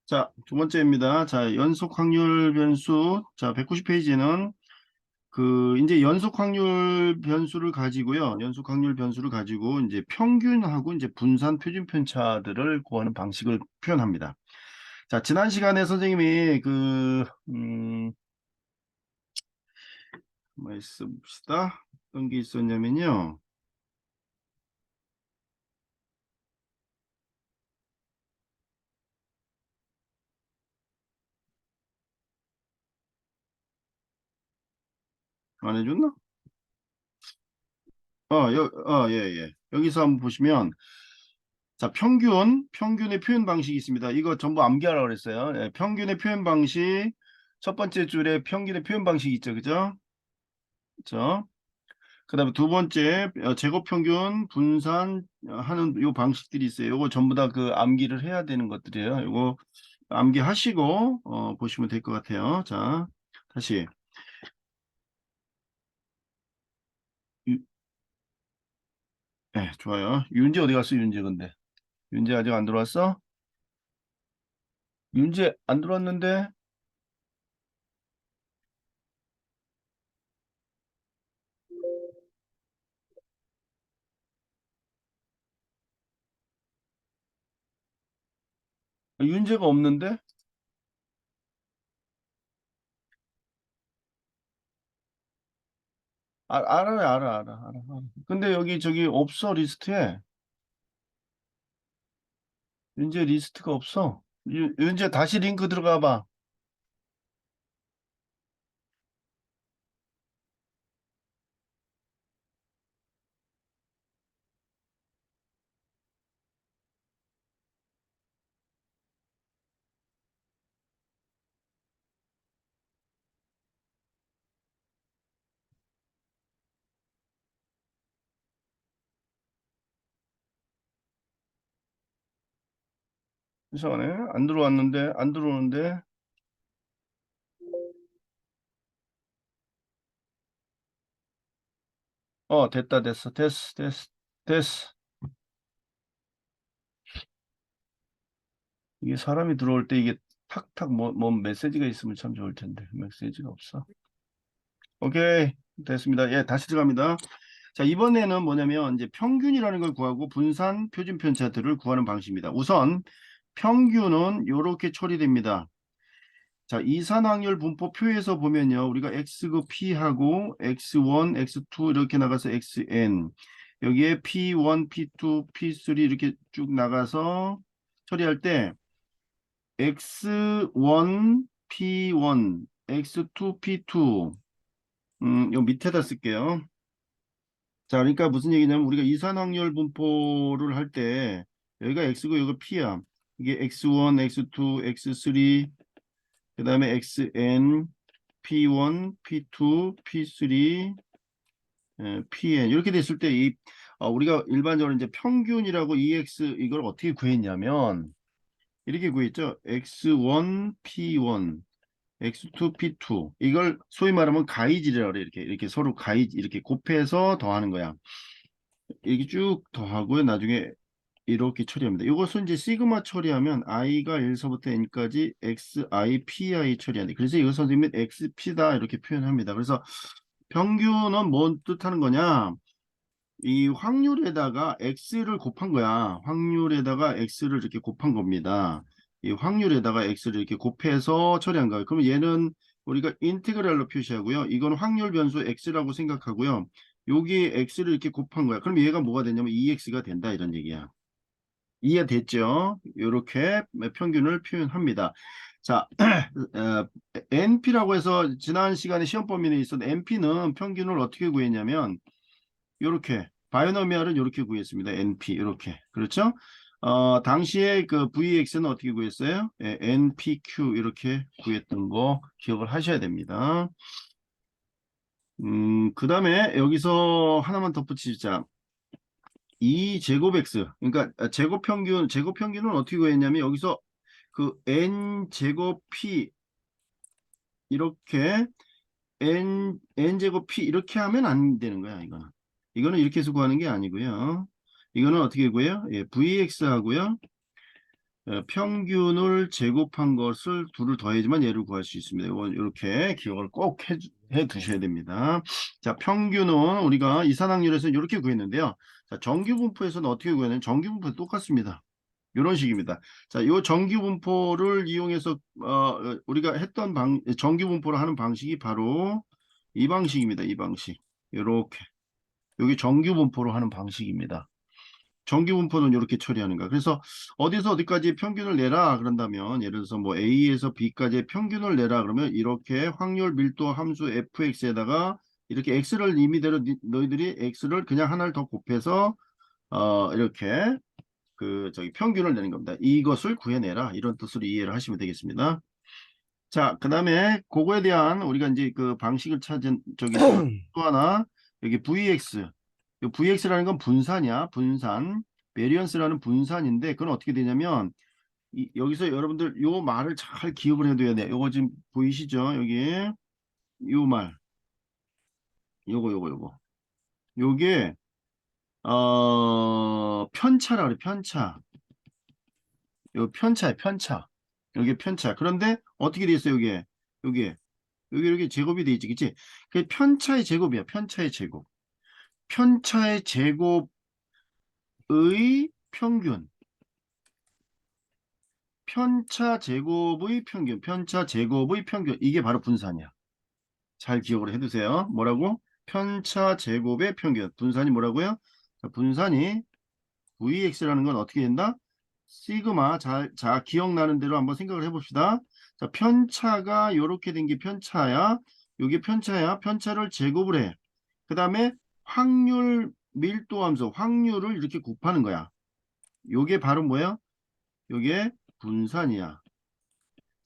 자, 두 번째입니다. 자, 연속 확률 변수. 자, 190페이지는 이제 연속 확률 변수를 가지고요. 연속 확률 변수를 가지고 이제 평균하고 이제 분산 표준 편차들을 구하는 방식을 표현합니다. 자, 지난 시간에 선생님이 뭐 있어 봅시다. 어떤 게 있었냐면요. 안 해줬나? 예, 예. 여기서 한번 보시면 자, 평균의 표현 방식이 있습니다. 이거 전부 암기하라고 그랬어요. 예, 평균의 표현 방식, 첫 번째 줄에 평균의 표현 방식이 있죠. 그죠? 그죠? 그 다음에 두 번째, 제곱 평균, 분산 하는 요 방식들이 있어요. 요거 전부 다 그 암기를 해야 되는 것들이에요. 요거 암기하시고, 보시면 될 것 같아요. 자, 다시. 유- 네, 좋아요. 윤지 어디 갔어, 윤지 근데? 윤지 아직 안 들어왔어? 윤지 안 들어왔는데? 윤지가 없는데? 알아요, 알아. 근데 여기 저기 없어 리스트에 윤재 리스트가 없어. 윤재 다시 링크 들어가 봐. 이상하네. 안 들어왔는데 안 들어오는데. 됐다 됐어. 이게 사람이 들어올 때 이게 탁탁 뭐 메시지가 있으면 참 좋을 텐데 메시지가 없어. 오케이, 됐습니다. 예, 다시 들어갑니다. 자, 이번에는 뭐냐면 이제 평균이라는 걸 구하고 분산 표준 편차들을 구하는 방식입니다. 우선 평균은 이렇게 처리됩니다. 자, 이산확률 분포표에서 보면요. 우리가 X그 P하고 X1, X2 이렇게 나가서 XN. 여기에 P1, P2, P3 이렇게 쭉 나가서 처리할 때 X1, P1, X2, P2. 요 밑에다 쓸게요. 자, 그러니까 무슨 얘기냐면 우리가 이산확률 분포를 할 때 여기가 X고 여기가 P야. 이게 X1, X2, X3, 그 다음에 XN, P1, P2, P3, PN 이렇게 됐을 때 우리가 일반적으로 이제 평균이라고 EX 이걸 어떻게 구했냐면 이렇게 구했죠. X1, P1, X2, P2 이걸 소위 말하면 가이질이라고 그래. 이렇게 서로 가이질 이렇게 곱해서 더하는 거야. 이렇게 쭉 더하고요. 나중에 이렇게 처리합니다. 이것은 이제 시그마 처리하면 i가 1서부터 n까지 xi, pi 처리하는데 그래서 이거 선생님은 xp다 이렇게 표현합니다. 그래서 평균은 뭔 뜻하는 거냐? 이 확률에다가 x를 곱한 거야. 확률에다가 x를 이렇게 곱한 겁니다. 이 확률에다가 x를 이렇게 곱해서 처리한 거예요. 그러면 얘는 우리가 인테그랄로 표시하고요. 이건 확률 변수 x라고 생각하고요. 여기 x를 이렇게 곱한 거야. 그럼 얘가 뭐가 되냐면 2x가 된다 이런 얘기야. 이해됐죠? 이렇게 평균을 표현합니다. 자, NP라고 해서 지난 시간에 시험 범위에 있었던 NP는 평균을 어떻게 구했냐면 이렇게 바이노미알은 이렇게 구했습니다. NP 이렇게 그렇죠? 당시에 그 VX는 어떻게 구했어요? NPQ 이렇게 구했던 거 기억을 하셔야 됩니다. 그 다음에 여기서 하나만 덧붙이자. 이 제곱 x 그러니까 제곱 평균은 어떻게 구했냐면 여기서 그 n 제곱 p 이렇게 n 제곱 p 이렇게 하면 안 되는 거야. 이거는 이렇게 해서 구하는 게 아니고요. 이거는 어떻게 구해요? 예, vx 하고요. 평균을 제곱한 것을 둘을 더해야지만 얘를 구할 수 있습니다. 이렇게 기억을 꼭 해 두셔야 됩니다. 자, 평균은 우리가 이산항률에서 이렇게 구했는데요. 자, 정규분포에서는 어떻게 구했냐면 정규분포 똑같습니다. 이런 식입니다. 자, 이 정규분포를 이용해서 우리가 했던 정규분포를 하는 방식이 바로 이 방식입니다. 이 방식. 이렇게. 여기 정규분포로 하는 방식입니다. 정규분포는 이렇게 처리하는 거야. 그래서 어디서 어디까지 평균을 내라 그런다면 예를 들어서 뭐 A에서 B까지의 평균을 내라 그러면 이렇게 확률 밀도 함수 fx에다가 이렇게 x를 임의대로 너희들이 x를 그냥 하나를 더 곱해서 이렇게 저기 평균을 내는 겁니다. 이것을 구해내라 이런 뜻으로 이해를 하시면 되겠습니다. 자, 그 다음에 그거에 대한 우리가 이제 그 방식을 찾은 저기 또 하나 여기 vx 이 vx라는 건 분산이야. 분산. 베리언스라는 분산인데 그건 어떻게 되냐면 여기서 여러분들 요 말을 잘 기억을 해둬야 돼. 요거 지금 보이시죠? 여기 요 말. 요거. 요게 편차라 그래. 편차. 요 편차야. 편차. 여기 편차. 그런데 어떻게 돼 있어 요게? 요게 여기 제곱이 돼 있지. 그치? 그 편차의 제곱이야. 편차의 제곱. 편차의 제곱의 평균. 편차 제곱의 평균. 편차 제곱의 평균. 이게 바로 분산이야. 잘 기억을 해두세요. 뭐라고? 편차 제곱의 평균. 분산이 뭐라고요? 자, 분산이 Vx라는 건 어떻게 된다? 시그마. 자, 기억나는 대로 한번 생각을 해봅시다. 자, 편차가 이렇게 된 게 편차야. 이게 편차야. 편차를 제곱을 해. 그 다음에 확률 밀도 함수, 확률을 이렇게 곱하는 거야. 요게 바로 뭐야? 요게 분산이야.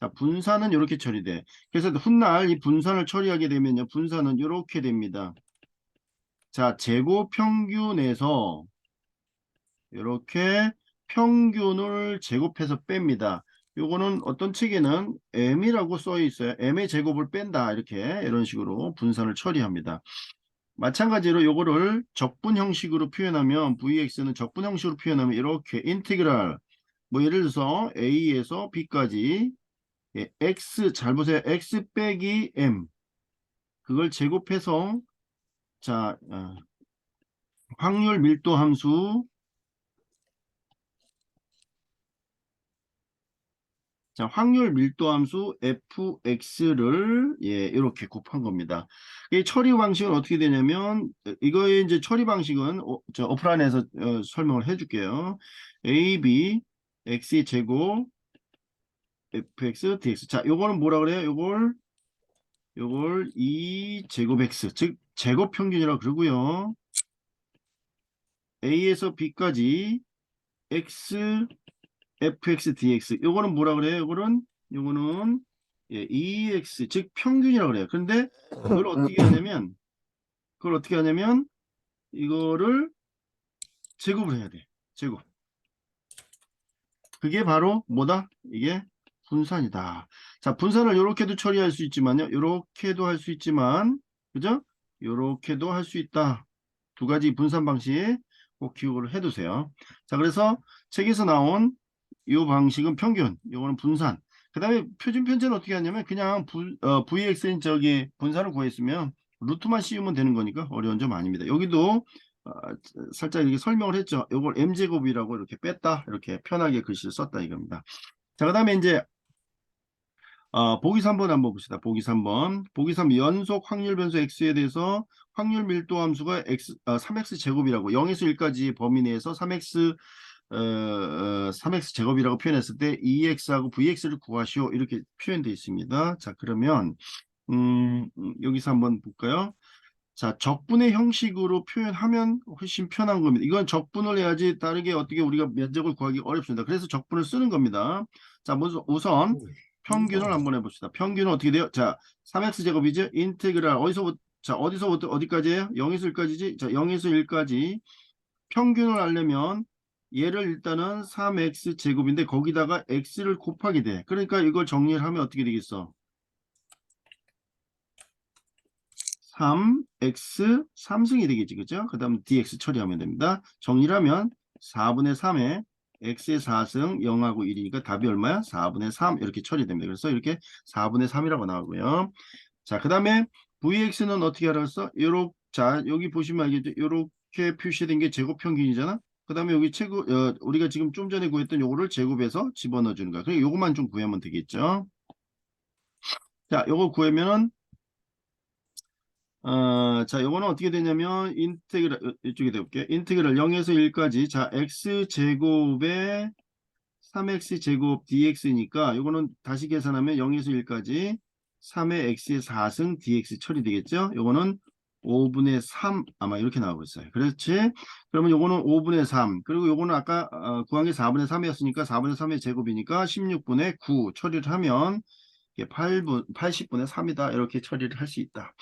자, 분산은 이렇게 처리돼. 그래서 훗날 이 분산을 처리하게 되면요. 분산은 이렇게 됩니다. 자, 제곱 평균에서 이렇게 평균을 제곱해서 뺍니다. 요거는 어떤 책에는 m이라고 써 있어요. m의 제곱을 뺀다. 이렇게 이런 식으로 분산을 처리합니다. 마찬가지로 요거를 적분 형식으로 표현하면 vx는 적분 형식으로 표현하면 이렇게 인티그랄 뭐 예를 들어서 a에서 b까지 x 잘 보세요. x 빼기 m 그걸 제곱해서 자 확률 밀도 함수 자, 확률 밀도 함수 fx를 이렇게 곱한 겁니다. 이 처리 방식은 어떻게 되냐면 이거의 이제 처리 방식은 저 오프라인에서 설명을 해줄게요. a, b, x 제곱 fx dx. 자, 요거는 뭐라 그래요? 요걸 2 제곱 x 즉 제곱 평균이라고 그러고요. a에서 b까지 x fx dx 요거는 뭐라 그래요? 요거는 2x 즉 평균이라고 그래요. 그런데 그걸 어떻게 하냐면 이거를 제곱을 해야 돼. 제곱. 그게 바로 뭐다? 이게 분산이다. 자, 분산을 이렇게도 처리할 수 있지만요. 이렇게도 할 수 있지만 그죠? 이렇게도 할 수 있다. 두 가지 분산 방식 꼭 기억을 해두세요. 자, 그래서 책에서 나온 이 방식은 평균, 이거는 분산. 그 다음에 표준 편차는 어떻게 하냐면 그냥 VX인 저기 분산을 구했으면 루트만 씌우면 되는 거니까 어려운 점 아닙니다. 여기도 살짝 이렇게 설명을 했죠. 이걸 m제곱이라고 이렇게 뺐다. 이렇게 편하게 글씨를 썼다 이겁니다. 자, 그 다음에 이제 보기 3번 한번 봅시다. 보기 3번. 보기 3 연속 확률 변수 x에 대해서 확률 밀도 함수가 3x 제곱이라고 0에서 1까지 범위 내에서 3x 제곱이라고 표현했을 때 2x하고 vx를 구하시오. 이렇게 표현되어 있습니다. 자, 그러면 여기서 한번 볼까요? 자, 적분의 형식으로 표현하면 훨씬 편한 겁니다. 이건 적분을 해야지 다르게 어떻게 우리가 면적을 구하기 어렵습니다. 그래서 적분을 쓰는 겁니다. 자, 우선 평균을 한번 해봅시다. 평균은 어떻게 돼요? 자, 3x 제곱이죠? 인테그랄 어디서부터 어디까지예요? 0에서 1까지지? 자, 0에서 1까지 평균을 알려면 얘를 일단은 3x 제곱인데 거기다가 x를 곱하게 돼. 그러니까 이걸 정리를 하면 어떻게 되겠어? 3x 3승이 되겠지. 그죠? 그 다음 dx 처리하면 됩니다. 정리를 하면 4분의 3에 x의 4승 0하고 1이니까 답이 얼마야? 4분의 3 이렇게 처리됩니다. 그래서 이렇게 4분의 3이라고 나오고요. 자, 그 다음에 vx는 어떻게 알았어? 요렇게, 자, 여기 보시면 알겠죠? 요렇게 표시된 게 제곱평균이잖아. 그 다음에 여기 우리가 지금 좀 전에 구했던 요거를 제곱해서 집어넣어 주는 거야. 그러니까 요것만 좀 구하면 되겠죠. 자, 요거 구하면은 자, 요거는 어떻게 되냐면 인테그랄 이쪽에 대볼게. 인테그랄 0에서 1까지. 자, x제곱에 3x제곱 dx니까 요거는 다시 계산하면 0에서 1까지 3의 x의 4승 dx 처리되겠죠? 요거는 5분의 3 아마 이렇게 나오고 있어요. 그렇지? 그러면 요거는 5분의 3 그리고 요거는 아까 구한 게 4분의 3이었으니까 4분의 3의 제곱이니까 16분의 9 처리를 하면 이게 80분의 3이다 이렇게 처리를 할 수 있다.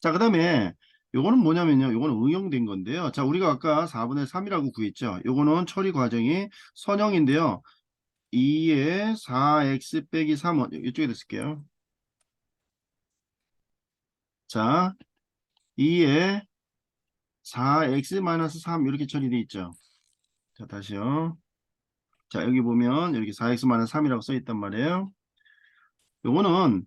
자, 그 다음에 요거는 뭐냐면요. 요거는 응용된 건데요. 자, 우리가 아까 4분의 3이라고 구했죠. 요거는 처리 과정이 선형인데요. 2에 4x 빼기 3은 이쪽에다 쓸게요. 자, 2에 4x 마이너스 3 이렇게 처리되어 있죠. 자, 다시요. 자, 여기 보면 이렇게 4x 마이너스 3이라고 써 있단 말이에요. 요거는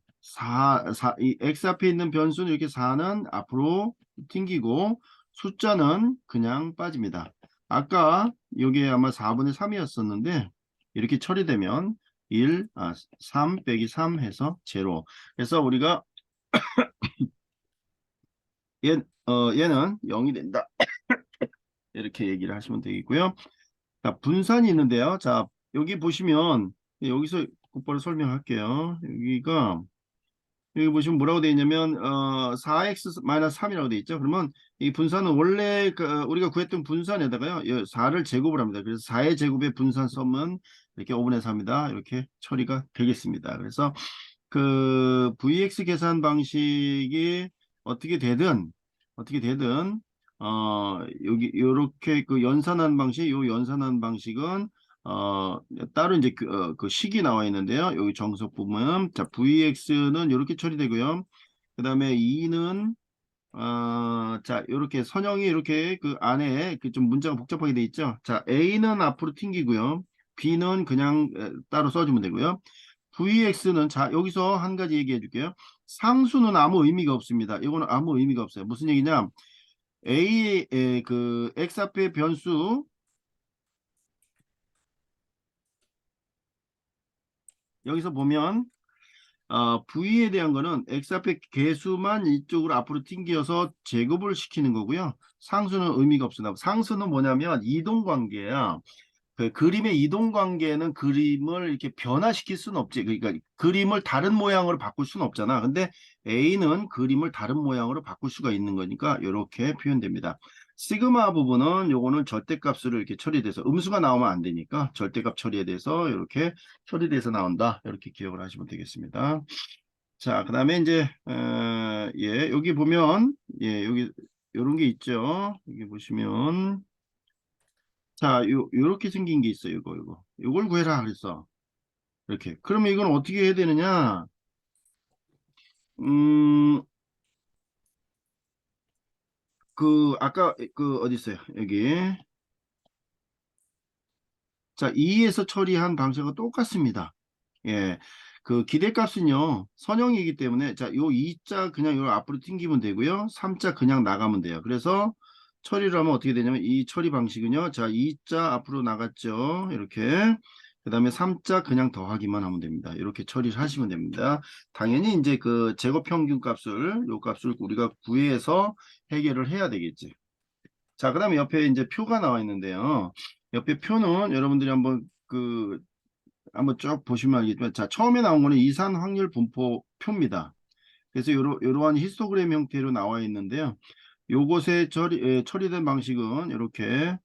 이 x 앞에 있는 변수는 이렇게 4는 앞으로 튕기고 숫자는 그냥 빠집니다. 아까 여기에 아마 4분의 3이었었는데 이렇게 처리되면 3 빼기 3 해서 제로. 그래서 우리가 얘는 0이 된다. 이렇게 얘기를 하시면 되겠고요. 자, 분산이 있는데요. 자, 여기 보시면 여기서 곧바로 설명할게요. 여기 보시면 뭐라고 되어 있냐면 4x-3이라고 되어 있죠. 그러면 이 분산은 원래 우리가 구했던 분산에다가요 4를 제곱을 합니다. 그래서 4의 제곱의 분산섬은 이렇게 5분의 3이다 이렇게 처리가 되겠습니다. 그래서 그 VX 계산 방식이 어떻게 되든 여기 요렇게 그 연산한 방식 요 연산한 방식은 어 따로 이제 그 식이 나와 있는데요. 여기 정석 부분 자 VX는 이렇게 처리되고요. 그 다음에 2는 자 이렇게 선형이 이렇게 그 안에 그 좀 문자가 복잡하게 돼 있죠. 자 A는 앞으로 튕기고요. B는 그냥 따로 써주면 되고요. VX는 자 여기서 한 가지 얘기해 줄게요. 상수는 아무 의미가 없습니다. 이거는 아무 의미가 없어요. 무슨 얘기냐? A의 그 X 앞에 변수 여기서 보면 V에 대한 거는 X 앞에 개수만 이쪽으로 앞으로 튕겨서 제곱을 시키는 거고요. 상수는 의미가 없습니다. 상수는 뭐냐면 이동관계야. 그 그림의 이동 관계는 그림을 이렇게 변화시킬 수는 없지. 그러니까 그림을 다른 모양으로 바꿀 수는 없잖아. 근데 A는 그림을 다른 모양으로 바꿀 수가 있는 거니까 이렇게 표현됩니다. 시그마 부분은 요거는 절대값으로 이렇게 처리돼서 음수가 나오면 안 되니까 절대값 처리에 대해서 이렇게 처리돼서 나온다. 이렇게 기억을 하시면 되겠습니다. 자, 그 다음에 이제 여기 보면 여기 요런 게 있죠. 여기 보시면 자, 요렇게 생긴 게 있어요. 요걸 구해라 그랬어. 이렇게. 그러면 이건 어떻게 해야 되느냐? 음, 아까 어디 있어요? 여기. 자, 2에서 처리한 방식과 똑같습니다. 예. 그 기대값은요, 선형이기 때문에, 자, 요 2자 그냥 요 앞으로 튕기면 되고요. 3자 그냥 나가면 돼요. 그래서 처리를 하면 어떻게 되냐면, 이 처리 방식은요, 자, 2자 앞으로 나갔죠. 이렇게. 그 다음에 3자 그냥 더하기만 하면 됩니다. 이렇게 처리를 하시면 됩니다. 당연히 이제 그 제곱 평균 값을, 요 값을 우리가 구해서 해결을 해야 되겠지. 자, 그 다음에 옆에 이제 표가 나와 있는데요. 옆에 표는 여러분들이 한번 쭉 보시면 알겠지만, 자, 처음에 나온 거는 이산 확률 분포 표입니다. 그래서 요러한 히스토그램 형태로 나와 있는데요. 요것에 처리된 방식은 이렇게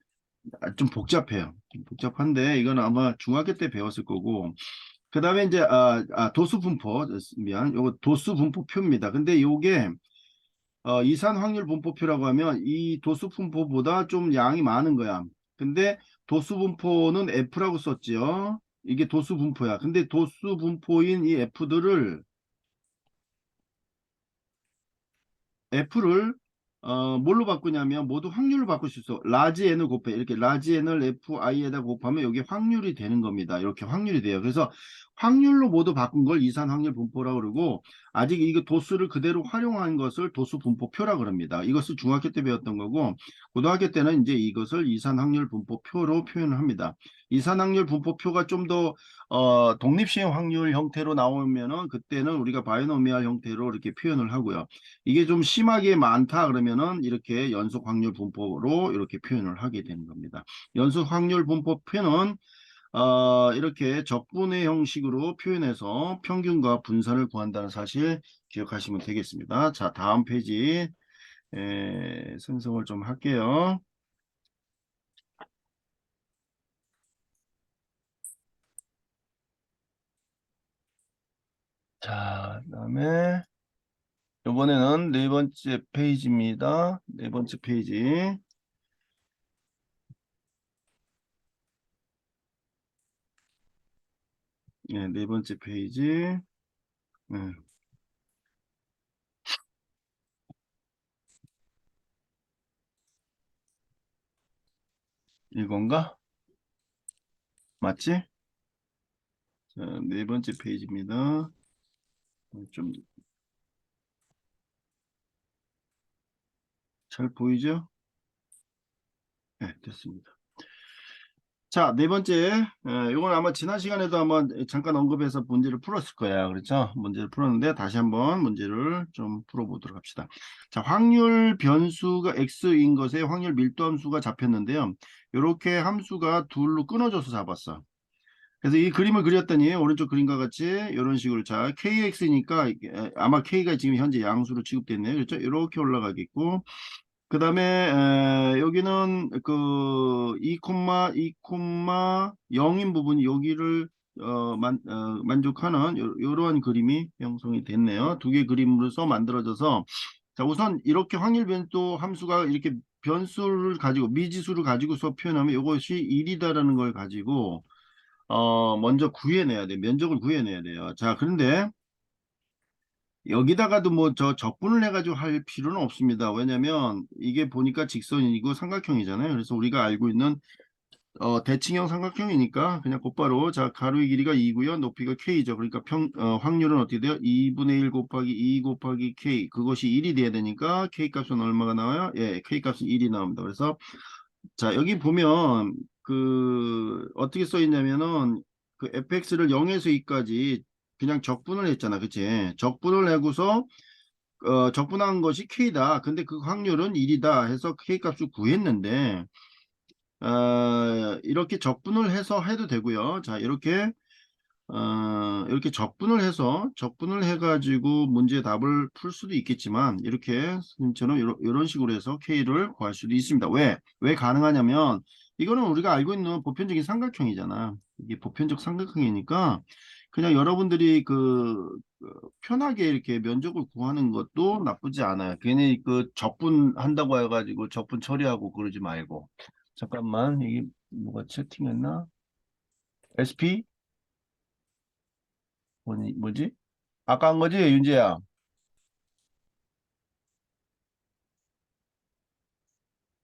좀 복잡해요. 좀 복잡한데, 이건 아마 중학교 때 배웠을 거고, 그 다음에 이제, 도수 분포, 미안, 요거 도수 분포 표입니다. 근데 요게, 이산 확률 분포표라고 하면 이 도수 분포보다 좀 양이 많은 거야. 근데 도수 분포는 F라고 썼지요. 이게 도수 분포야. 근데 도수 분포인 이 F를 뭘로 바꾸냐면 모두 확률로 바꿀 수 있어. 라지 n을 곱해. 이렇게 라지 n을 fi에다 곱하면 여기 확률이 되는 겁니다. 이렇게 확률이 돼요. 그래서 확률로 모두 바꾼 걸 이산 확률 분포라고 그러고, 아직 이거 도수를 그대로 활용한 것을 도수 분포표라고 그럽니다. 이것을 중학교 때 배웠던 거고, 고등학교 때는 이제 이것을 이산 확률 분포표로 표현을 합니다. 이산 확률 분포표가 좀 더 독립시행 확률 형태로 나오면은 그때는 우리가 바이노미얼 형태로 이렇게 표현을 하고요. 이게 좀 심하게 많다 그러면은 이렇게 연속 확률 분포로 이렇게 표현을 하게 되는 겁니다. 연속 확률 분포표는 이렇게 적분의 형식으로 표현해서 평균과 분산을 구한다는 사실 기억하시면 되겠습니다. 자, 다음 페이지 생성을 좀 할게요. 자, 그다음에 이번에는 네 번째 페이지입니다. 네 번째 페이지. 네, 네 번째 페이지. 네, 이건가? 맞지? 자, 네 번째 페이지입니다. 좀 잘 보이죠? 네, 됐습니다. 자, 네 번째, 이건 아마 지난 시간에도 한번 잠깐 언급해서 문제를 풀었을 거야. 그렇죠? 문제를 풀었는데 다시 한번 문제를 좀 풀어보도록 합시다. 자, 확률 변수가 x인 것에 확률 밀도 함수가 잡혔는데요. 이렇게 함수가 둘로 끊어져서 잡았어. 그래서 이 그림을 그렸더니 오른쪽 그림과 같이 이런 식으로, 자, kx니까 아마 k가 지금 현재 양수로 취급됐네요. 그렇죠? 이렇게 올라가겠고, 그 다음에 여기는 그 2, 0인 부분이 여기를 만족하는 이러한 그림이 형성이 됐네요. 두 개 그림으로서 만들어져서, 자, 우선 이렇게 확률 변도 함수가 이렇게 변수를 가지고 미지수를 가지고서 표현하면 이것이 1이다라는 걸 가지고 먼저 구해내야 돼. 면적을 구해내야 돼요. 자, 그런데 여기다가도 뭐 저 적분을 해가지고 할 필요는 없습니다. 왜냐면 이게 보니까 직선이고 삼각형이잖아요. 그래서 우리가 알고 있는 대칭형 삼각형이니까 그냥 곧바로, 자, 가로의 길이가 2고요. 높이가 k죠. 그러니까 확률은 어떻게 돼요? 2분의 1 곱하기 2 곱하기 k. 그것이 1이 돼야 되니까 k 값은 얼마가 나와요? 예, k 값은 1이 나옵니다. 그래서 자, 여기 보면 그 어떻게 써 있냐면은 그 fx를 0에서 2까지 그냥 적분을 했잖아. 그치? 적분을 하고서 적분한 것이 k다. 근데 그 확률은 1이다 해서 k 값을 구했는데, 이렇게 적분을 해서 해도 되고요. 자, 이렇게 적분을 해가지고 문제 답을 풀 수도 있겠지만, 이렇게 선생님처럼 이런 식으로 해서 k를 구할 수도 있습니다. 왜 가능하냐면, 이거는 우리가 알고 있는 보편적인 삼각형이잖아. 이게 보편적 삼각형이니까, 그냥 여러분들이 편하게 이렇게 면적을 구하는 것도 나쁘지 않아요. 괜히 그 적분한다고 해가지고 적분 처리하고 그러지 말고. 잠깐만, 이게 뭐가 채팅했나? SP? 뭐지? 아까 한 거지, 윤재야?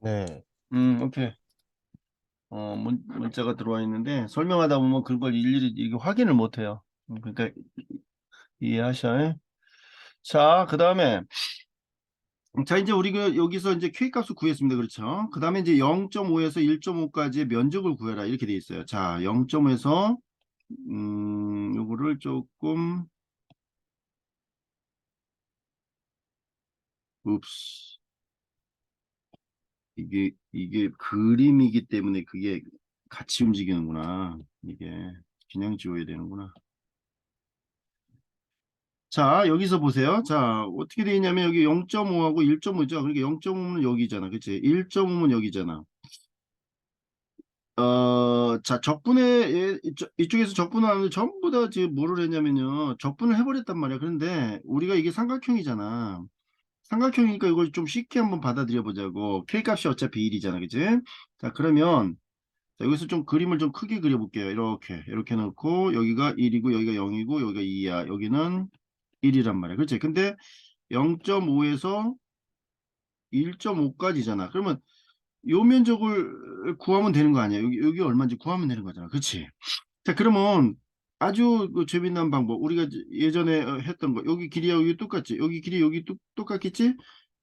네. 오케이. 문자가 들어와 있는데, 설명하다 보면 그걸 일일이 이게 확인을 못 해요. 그러니까 이해하셔. 자, 그 다음에, 자, 이제 우리가 여기서 이제 K 값을 구했습니다. 그렇죠? 그 다음에 이제 0.5에서 1.5까지의 면적을 구해라. 이렇게 돼 있어요. 자, 0.5에서, 요거를 조금, 읍스. 이게 그림이기 때문에 그게 같이 움직이는구나. 이게 그냥 지워야 되는구나. 자, 여기서 보세요. 자, 어떻게 되어 있냐면 여기 0.5하고 1.5죠. 그러니까 0.5는 여기잖아. 그치? 1.5는 여기잖아. 자, 이쪽에서 적분을 하는데 전부 다 지금 뭐를 했냐면요. 적분을 해버렸단 말이야. 그런데 우리가 이게 삼각형이잖아. 삼각형이니까 이걸 좀 쉽게 한번 받아들여 보자고. K 값이 어차피 1이잖아. 그치? 자, 그러면 자, 여기서 좀 그림을 좀 크게 그려볼게요. 이렇게 놓고 여기가 1이고 여기가 0이고 여기가 2야. 여기는 1이란 말이야. 그렇지? 근데 0.5에서 1.5까지잖아. 그러면 요 면적을 구하면 되는 거 아니야? 여기 얼마인지 구하면 되는 거잖아. 그치? 자, 그러면 아주 그 재미난 방법. 우리가 예전에 했던 거. 여기 길이하고 여기 똑같지? 여기 길이 여기 똑같겠지?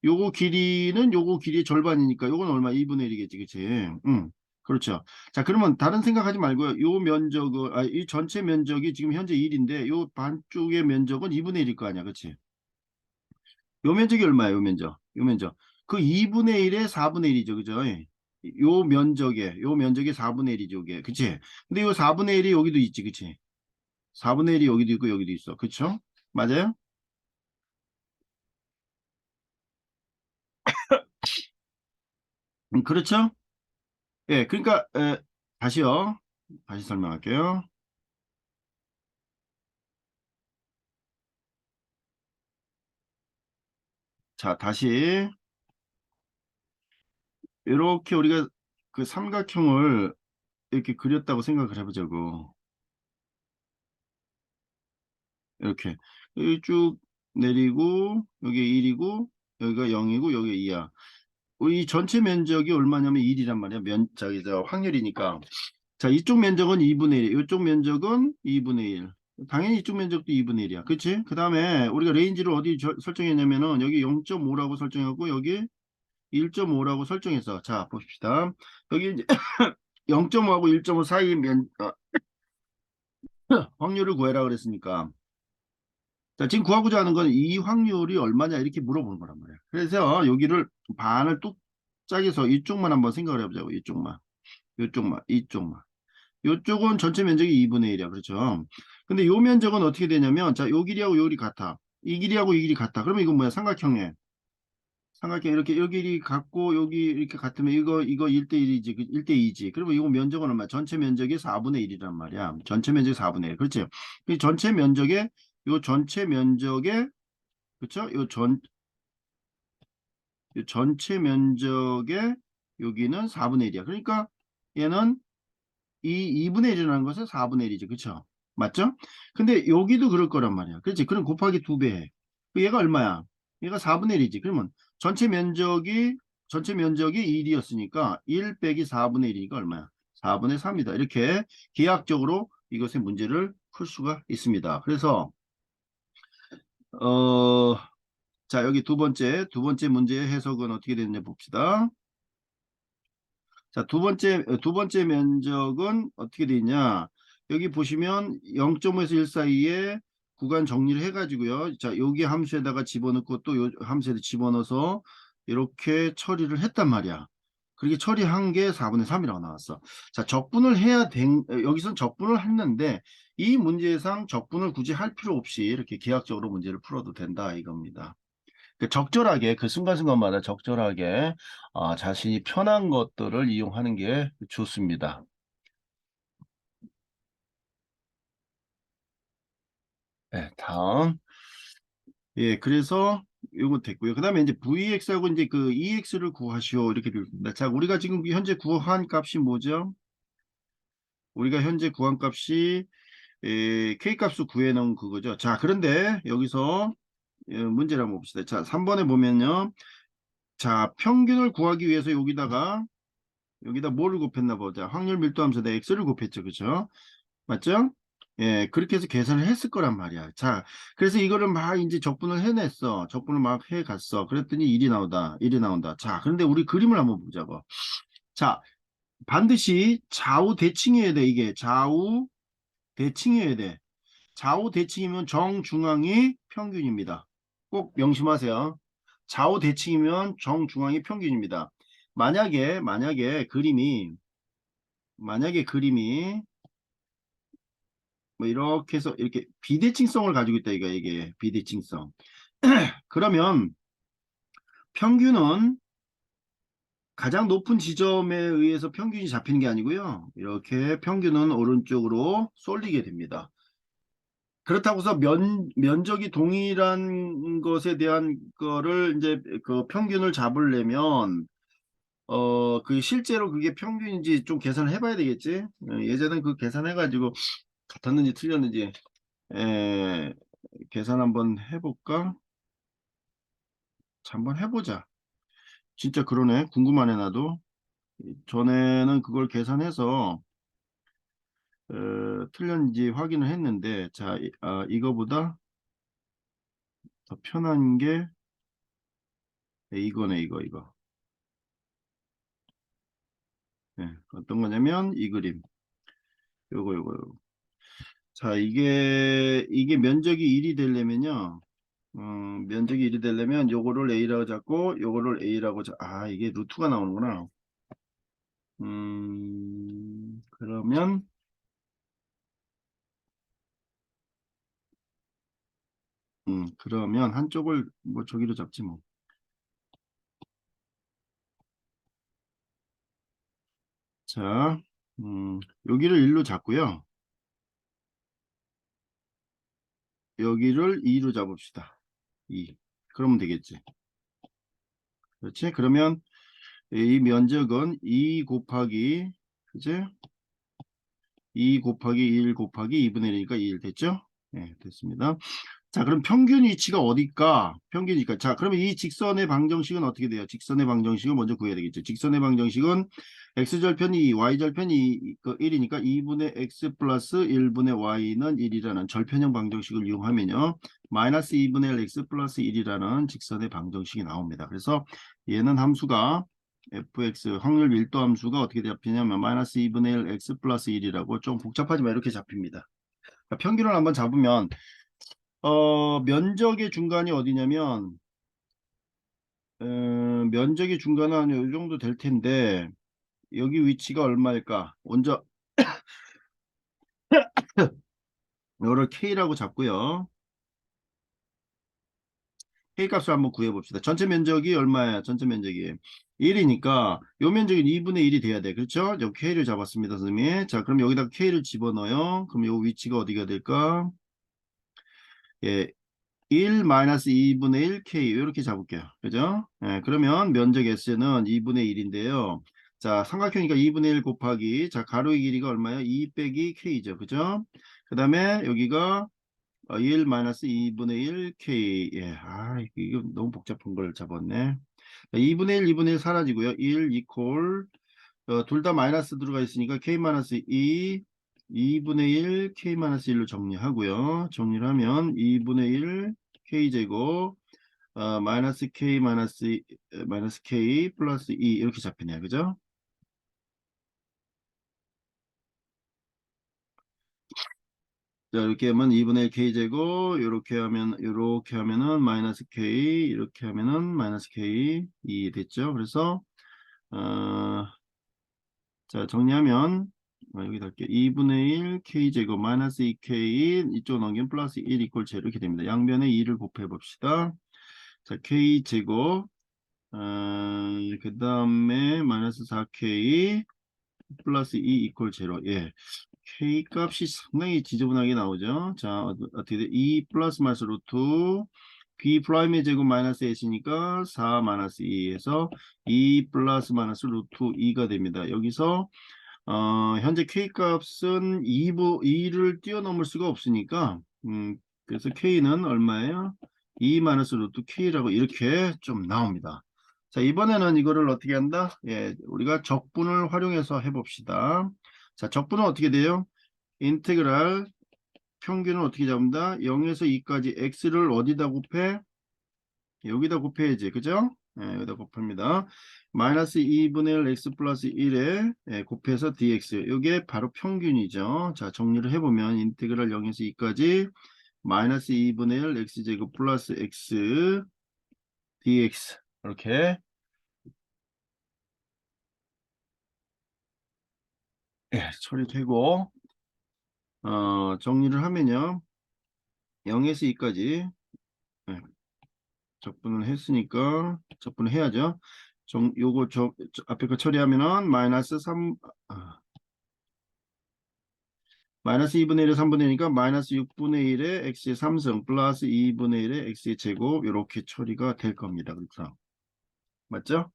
요거 길이는 요거 길이의 절반이니까 요건 얼마? 2분의 1이겠지. 그치? 응. 그렇죠. 자, 그러면 다른 생각하지 말고요. 요 면적을, 이 전체 면적이 지금 현재 1인데 요 반쪽의 면적은 2분의 1일 거 아니야. 그치? 요 면적이 얼마야? 요 면적. 요 면적. 그 2분의 1에 4분의 1이죠. 그죠? 요 면적에 4분의 1이죠. 이게. 그치? 근데 요 4분의 1이 여기도 있지. 그치? 4분의 1이 여기도 있고 여기도 있어. 그쵸? 맞아요? 그렇죠? 예, 그러니까 다시요. 다시 설명할게요. 자, 다시 이렇게 우리가 그 삼각형을 이렇게 그렸다고 생각을 해보자고. 이렇게 여기 쭉 내리고 여기 1이고 여기가 0이고 여기 2야. 이 전체 면적이 얼마냐면 1이란 말이야. 저기 저 확률이니까. 자, 이쪽 면적은 2분의 1, 이쪽 면적은 2분의 1. 당연히 이쪽 면적도 2분의 1이야. 그치? 그 다음에 우리가 레인지를 어디 설정했냐면은 여기 0.5라고 설정하고 여기 1.5라고 설정했어. 자, 봅시다. 여기 이제 0.5하고 1.5 사이 확률을 구해라 그랬으니까. 자, 지금 구하고자 하는 건 이 확률이 얼마냐 이렇게 물어보는 거란 말이야. 그래서 여기를 반을 뚝 짜게서 이쪽만 한번 생각을 해보자고. 이쪽만. 이쪽만. 이쪽만. 이쪽은 전체 면적이 2분의 1이야. 그렇죠? 근데 요 면적은 어떻게 되냐면, 자, 요 길이하고 요 길이 같아. 이 길이하고 이 길이 같아. 그러면 이건 뭐야? 삼각형에. 삼각형 이렇게 요 길이 같고 여기 이렇게 같으면 이거 1대1이지. 1대2지. 그러면 이거 면적은 얼마? 전체 면적이 4분의 1이란 말이야. 전체 면적이 4분의 1. 그렇지? 이 전체 면적에 요 전체 면적에 그렇죠? 요 전체 면적에 여기는 4분의 1이야. 그러니까 얘는 이 2분의 1이라는 것은 4분의 1이죠. 그쵸? 맞죠? 근데 여기도 그럴 거란 말이야. 그렇지? 그럼 곱하기 2배 해. 얘가 얼마야? 얘가 4분의 1이지. 그러면 전체 면적이 1이었으니까 1 빼기 4분의 1이니까 얼마야? 4분의 3이다. 이렇게 기하학적으로 이것의 문제를 풀 수가 있습니다. 그래서 어, 자, 여기 두 번째 문제의 해석은 어떻게 되느냐 봅시다. 자, 두 번째 면적은 어떻게 돼 있냐? 여기 보시면 0.5에서 1 사이에 구간 정리를 해가지고요. 자, 여기 함수에다가 집어넣고 또 요 함수에다 집어넣어서 이렇게 처리를 했단 말이야. 그렇게 처리한 게 4분의 3이라고 나왔어. 자, 적분을 여기선 적분을 했는데 이 문제상 적분을 굳이 할 필요 없이 이렇게 계약적으로 문제를 풀어도 된다 이겁니다. 적절하게 그 순간순간마다 적절하게 자신이 편한 것들을 이용하는 게 좋습니다. 네, 다음. 예, 그래서 요거 됐고요. 그 다음에 이제 VX하고 이제 그 EX를 구하시오. 이렇게 되어 있습니다. 자, 우리가 지금 현재 구한 값이 뭐죠? 우리가 현재 구한 값이 K값을 구해놓은 그거죠. 자, 그런데 여기서 문제를 한번 봅시다. 자, 3번에 보면요. 자, 평균을 구하기 위해서 여기다 뭐를 곱했나 보자. 확률 밀도함수에다 x를 곱했죠. 그죠? 맞죠? 예, 그렇게 해서 계산을 했을 거란 말이야. 자, 그래서 이거를 막 이제 적분을 해냈어. 적분을 막 해갔어. 그랬더니 1이 나온다. 1이 나온다. 자, 그런데 우리 그림을 한번 보자고. 자, 반드시 좌우 대칭이어야 돼. 이게 좌우 대칭이어야 돼. 좌우 대칭이면 정중앙이 평균입니다. 꼭 명심하세요. 좌우 대칭이면 정중앙이 평균입니다. 만약에 그림이 뭐 이렇게 해서 이렇게 비대칭성을 가지고 있다 이게 비대칭성. 그러면 평균은 가장 높은 지점에 의해서 평균이 잡히는 게 아니고요. 이렇게 평균은 오른쪽으로 쏠리게 됩니다. 그렇다고 해서 면적이 동일한 것에 대한 거를 이제 그 평균을 잡으려면 그 실제로 그게 평균인지 좀 계산을 해봐야 되겠지. 예전에 그 계산해가지고 같았는지 틀렸는지 에, 계산 한번 해볼까? 자, 한번 해보자. 진짜 그러네. 궁금하네, 나도. 전에는 그걸 계산해서 틀렸는지 확인을 했는데, 자, 이거보다 더 편한 게 이거네, 이거. 네, 어떤 거냐면 이 그림. 요거. 자, 이게 면적이 1이 되려면요. 면적이 1이 되려면 요거를 A라고 잡고 요거를 A라고 이게 루트가 나오는구나. 그러면 그러면 한쪽을 뭐 저기로 잡지 뭐. 자, 여기를 1로 잡고요. 여기를 2로 잡읍시다. 2. 그러면 되겠지. 그렇지? 그러면 이 면적은 2 곱하기, 그지? 2 곱하기 1 곱하기 2분의 1이니까 2 됐죠? 네, 됐습니다. 자, 그럼 평균 위치가 어딜까? 평균이니까. 자, 그러면 이 직선의 방정식은 어떻게 돼요? 직선의 방정식을 먼저 구해야 되겠죠. 직선의 방정식은 x절편이 2, y절편이 1이니까 2분의 x 플러스 1분의 y는 1이라는 절편형 방정식을 이용하면요. 마이너스 2분의 1 x 플러스 1이라는 직선의 방정식이 나옵니다. 그래서 얘는 함수가 fx 확률 밀도 함수가 어떻게 잡히냐면 마이너스 2분의 1 x 플러스 1이라고 좀 복잡하지만 이렇게 잡힙니다. 그러니까 평균을 한번 잡으면 면적의 중간이 어디냐면, 면적의 중간은 한 요 정도 될 텐데, 여기 위치가 얼마일까? 먼저, 요를 K라고 잡고요. K 값을 한번 구해봅시다. 전체 면적이 얼마야? 전체 면적이 1이니까, 요 면적이 2분의 1이 돼야 돼. 그렇죠? 여기 K를 잡았습니다, 선생님. 자, 그럼 여기다가 K를 집어넣어요. 그럼 요 위치가 어디가 될까? 예, 1 마이너스 2분의 1 K 이렇게 잡을게요. 그죠? 예, 그러면 면적 S는 2분의 1인데요. 자, 삼각형이니까 2분의 1 곱하기 자 가로의 길이가 얼마예요? 2 빼기 K죠. 그죠? 그 다음에 여기가 1 마이너스 2분의 1 K 예, 이거 너무 복잡한 걸 잡았네. 자, 2분의 1 2분의 1 사라지고요. 1 이퀄 둘 다 마이너스 들어가 있으니까 K 마이너스 2 2분의 1 K 마이너스 1로 정리하고요. 정리를 하면 2분의 1 K제곱 마이너스 K 마이너스 K 플러스 2 이렇게 잡히네요. 그죠? 자, 이렇게 하면 2분의 1 K제곱 이렇게 하면은 마이너스 K 이렇게 하면은 마이너스 K 2 됐죠? 그래서 어, 자, 정리하면 여기 달게 2분의 1 K제곱 마이너스 2K 이쪽 넘기면 플러스 1 이퀄 제로 이렇게 됩니다. 양변에 2를 곱해 봅시다. 자, K제곱 그 다음에 마이너스 4K 플러스 2 이퀄 제로. 예. K 값이 상당히 지저분하게 나오죠. 자, 어떻게 돼? 2 플러스 마이너스 루트 B 프라임의 제곱 마이너스 S니까 4 마이너스 2에서 2 플러스 마이너스 루트 2가 됩니다. 여기서 현재 K 값은 2를 뛰어넘을 수가 없으니까 그래서 K는 얼마예요? 2 마이너스 루트 K라고 이렇게 좀 나옵니다. 자, 이번에는 이거를 어떻게 한다? 예, 우리가 적분을 활용해서 해봅시다. 자, 적분은 어떻게 돼요? 인테그랄 평균은 어떻게 잡는다? 0에서 2까지 x를 어디다 곱해? 여기다 곱해야지. 그죠? 예, 여기다 곱합니다. 마이너스 2분의 1 x 플러스 1에 곱해서 dx. 이게 바로 평균이죠. 자, 정리를 해보면 인테그랄 0에서 2까지 마이너스 2분의 1 x제곱 플러스 x dx. 이렇게 처리되고 정리를 하면요. 0에서 2까지 적분을 했으니까 적분을 해야죠. 요거 앞에 거 처리하면은 마이너스 3 마이너스 2분의 1에 3분의 1이니까 마이너스 6분의 1에 x의 3승 플러스 2분의 1에 x의 제곱 이렇게 처리가 될 겁니다. 그렇죠? 맞죠?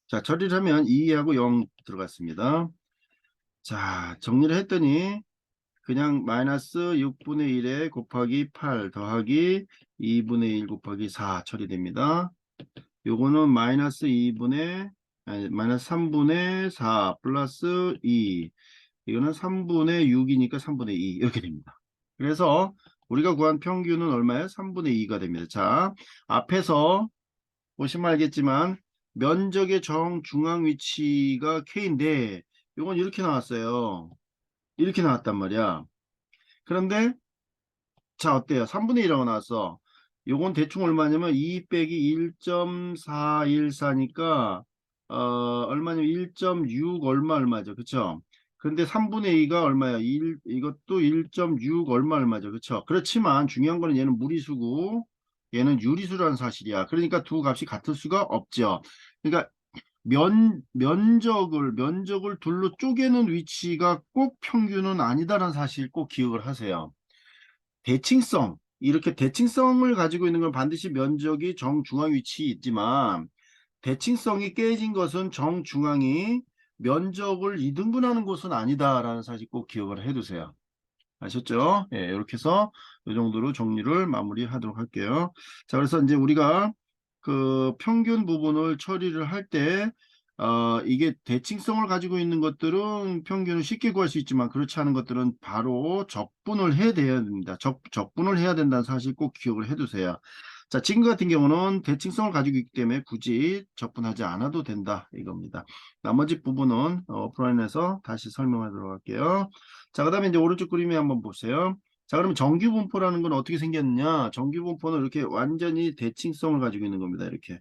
자, 처리를 하면 2하고 0 들어갔습니다. 자, 정리를 했더니 그냥 마이너스 6분의 1에 곱하기 8 더하기 2분의 1 곱하기 4 처리됩니다. 요거는 마이너스 3분의 4 플러스 2. 이거는 3분의 6이니까 3분의 2 이렇게 됩니다. 그래서 우리가 구한 평균은 얼마예요? 3분의 2가 됩니다. 자, 앞에서 보시면 알겠지만 면적의 정중앙 위치가 K인데 이건 이렇게 나왔어요. 이렇게 나왔단 말이야. 그런데 자, 어때요? 3분의 1이라고 나왔어. 요건 대충 얼마냐면 2 빼기 1.414니까 얼마냐면 1.6 얼마죠. 그쵸? 근데 3분의 2가 얼마야? 이것도 1.6 얼마죠. 그쵸? 그렇지만 중요한 거는 얘는 무리수고 얘는 유리수라는 사실이야. 그러니까 두 값이 같을 수가 없죠. 그러니까 면적을 둘로 쪼개는 위치가 꼭 평균은 아니다라는 사실 꼭 기억을 하세요. 대칭성, 이렇게 대칭성을 가지고 있는 건 반드시 면적이 정중앙 위치에 있지만 대칭성이 깨진 것은 정중앙이 면적을 이등분하는 곳은 아니다라는 사실 꼭 기억을 해두세요. 아셨죠? 예, 이렇게 해서 이 정도로 정리를 마무리하도록 할게요. 자, 그래서 이제 우리가 그 평균 부분을 처리를 할 때, 이게 대칭성을 가지고 있는 것들은 평균을 쉽게 구할 수 있지만 그렇지 않은 것들은 바로 적분을 해야 됩니다. 적분을 해야 된다는 사실 꼭 기억을 해두세요. 자, 지금 같은 경우는 대칭성을 가지고 있기 때문에 굳이 적분하지 않아도 된다 이겁니다. 나머지 부분은 오프라인에서 다시 설명하도록 할게요. 자, 그 다음에 이제 오른쪽 그림에 한번 보세요. 자, 그러면 정규 분포라는 건 어떻게 생겼느냐? 정규 분포는 이렇게 완전히 대칭성을 가지고 있는 겁니다. 이렇게.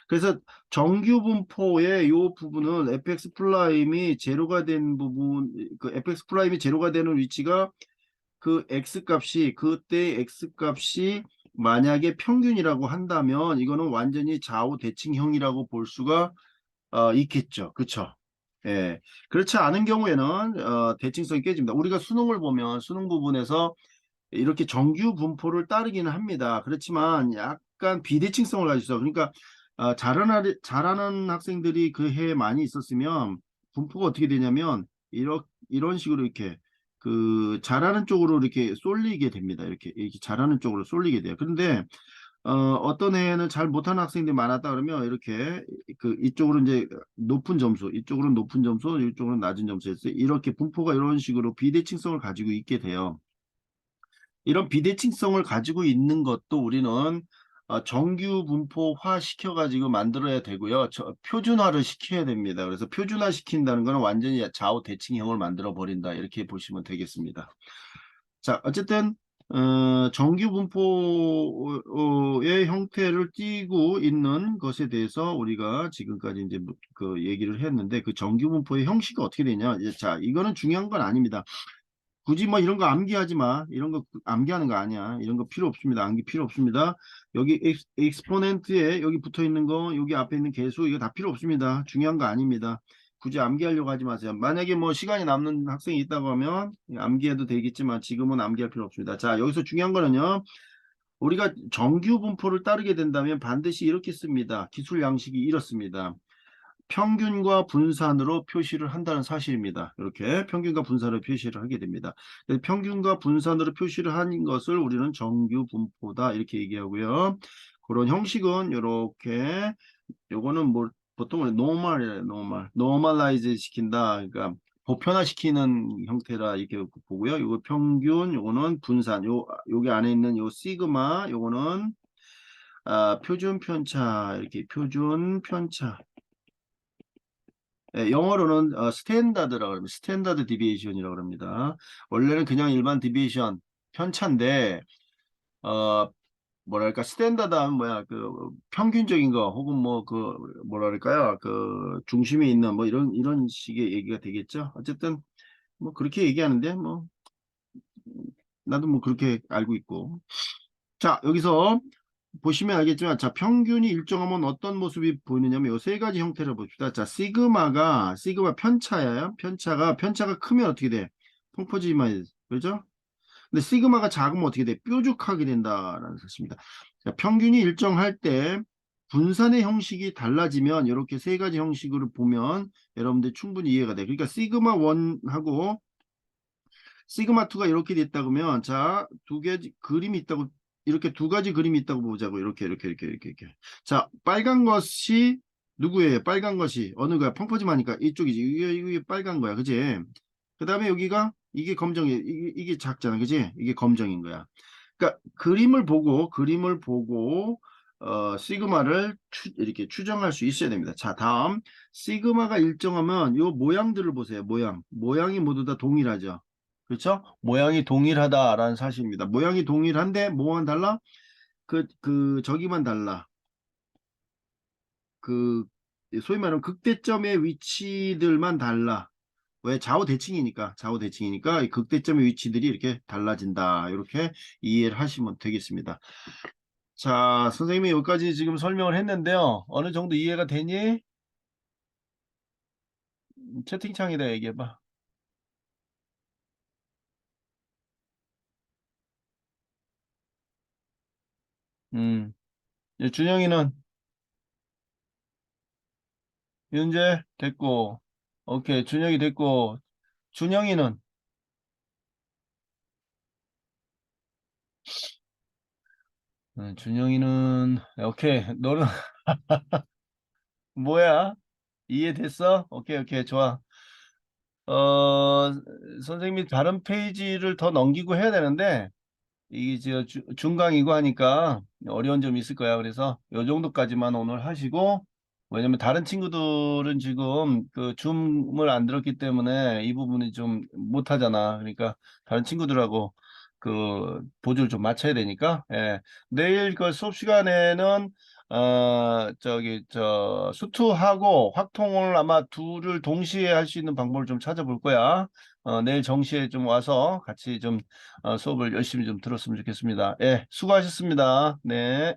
그래서 정규 분포의 이 부분은 fx 프라임이 제로가 된 부분, 그 fx 프라임이 제로가 되는 위치가 그 x 값이, 그때 x 값이 만약에 평균이라고 한다면 이거는 완전히 좌우 대칭형이라고 볼 수가 있겠죠. 그쵸? 예. 그렇지 않은 경우에는 대칭성이 깨집니다. 우리가 수능을 보면 수능 부분에서 이렇게 정규 분포를 따르기는 합니다. 그렇지만 약간 비대칭성을 가지고 있어. 그러니까 잘하는 학생들이 그 해에 많이 있었으면 분포가 어떻게 되냐면 이런 식으로 이렇게 그 잘하는 쪽으로 이렇게 쏠리게 됩니다. 이렇게 잘하는 쪽으로 쏠리게 돼요. 그런데 어떤 해에는 잘 못하는 학생들이 많았다 그러면 이렇게 그 이쪽으로 이제 높은 점수, 이쪽으로는 높은 점수, 이쪽으로는 낮은 점수였어요. 이렇게 분포가 이런 식으로 비대칭성을 가지고 있게 돼요. 이런 비대칭성을 가지고 있는 것도 우리는 정규 분포화 시켜가지고 만들어야 되고요. 표준화를 시켜야 됩니다. 그래서 표준화 시킨다는 것은 완전히 좌우 대칭형을 만들어 버린다. 이렇게 보시면 되겠습니다. 자, 어쨌든 정규 분포의 형태를 띠고 있는 것에 대해서 우리가 지금까지 이제 그 얘기를 했는데 그 정규 분포의 형식이 어떻게 되냐? 자, 이거는 중요한 건 아닙니다. 굳이 뭐 이런 거 암기하지 마. 이런 거 암기하는 거 아니야. 이런 거 필요 없습니다. 암기 필요 없습니다. 여기 엑스포넨트에 여기 붙어 있는 거, 여기 앞에 있는 개수 이거 다 필요 없습니다. 중요한 거 아닙니다. 굳이 암기하려고 하지 마세요. 만약에 뭐 시간이 남는 학생이 있다고 하면 암기해도 되겠지만 지금은 암기할 필요 없습니다. 자, 여기서 중요한 거는요. 우리가 정규 분포를 따르게 된다면 반드시 이렇게 씁니다. 기술 양식이 이렇습니다. 평균과 분산으로 표시를 한다는 사실입니다. 이렇게 평균과 분산으로 표시를 하게 됩니다. 평균과 분산으로 표시를 한 것을 우리는 정규 분포다 이렇게 얘기하고요. 그런 형식은 이렇게 요거는 뭐 보통 노멀이래요. 노멀라이즈 시킨다. 그러니까 보편화시키는 형태라 이렇게 보고요. 요거 평균, 요거는 분산. 여기 안에 있는 요 시그마, 요거는 표준 편차 이렇게 표준 편차. 예, 영어로는 스탠다드라고 합니다. 스탠다드 디비에이션이라고 합니다. 원래는 그냥 일반 디비에이션 편차인데 뭐랄까 스탠다드 하면 뭐야 그 평균적인 거 혹은 뭐 그 뭐랄까요 그 중심에 있는 뭐 이런 식의 얘기가 되겠죠. 어쨌든 뭐 그렇게 얘기하는데 뭐 나도 뭐 그렇게 알고 있고. 자, 여기서 보시면 알겠지만, 자, 평균이 일정하면 어떤 모습이 보이느냐면, 요 세 가지 형태를 봅시다. 자, 시그마 편차예요. 편차가 크면 어떻게 돼? 펑퍼지만, 그죠? 근데 시그마가 작으면 어떻게 돼? 뾰족하게 된다라는 사실입니다. 자, 평균이 일정할 때, 분산의 형식이 달라지면, 이렇게 세 가지 형식으로 보면, 여러분들 충분히 이해가 돼. 그러니까 시그마 1하고 시그마 2가 이렇게 됐다 그러면 자, 두 개 그림이 있다고 이렇게 두 가지 그림이 있다고 보자고. 이렇게. 자, 빨간 것이 누구예요? 빨간 것이 어느 거야? 펑퍼짐하니까 이쪽이지. 이게 빨간 거야. 그지? 그다음에 여기가 이게 검정이 이게 작잖아. 그지? 이게 검정인 거야. 그러니까 그림을 보고 시그마를 이렇게 추정할 수 있어야 됩니다. 자, 다음 시그마가 일정하면 요 모양들을 보세요. 모양이 모두 다 동일하죠. 그렇죠? 모양이 동일하다라는 사실입니다. 모양이 동일한데 뭐만 달라? 저기만 달라. 그 소위 말하는 극대점의 위치들만 달라. 왜? 좌우대칭이니까 이 극대점의 위치들이 이렇게 달라진다. 이렇게 이해를 하시면 되겠습니다. 자, 선생님이 여기까지 지금 설명을 했는데요. 어느 정도 이해가 되니? 채팅창에다 얘기해봐. 준영이는 윤재 됐고, 오케이. 준영이 됐고, 준영이는 준영이는 오케이. 너는 뭐야? 이해됐어? 오케이, 좋아. 어, 선생님이 다른 페이지를 더 넘기고 해야 되는데, 이게 중강이고 하니까 어려운 점이 있을 거야. 그래서 요 정도까지만 오늘 하시고, 왜냐면 다른 친구들은 지금 그 줌을 안 들었기 때문에 이 부분이 좀 못하잖아. 그러니까 다른 친구들하고 그 보조를 좀 맞춰야 되니까, 예. 내일 그 수업 시간에는 수투하고 확통을 아마 둘을 동시에 할 수 있는 방법을 좀 찾아볼 거야. 내일 정시에 좀 와서 같이 좀 수업을 열심히 좀 들었으면 좋겠습니다. 예, 수고하셨습니다. 네.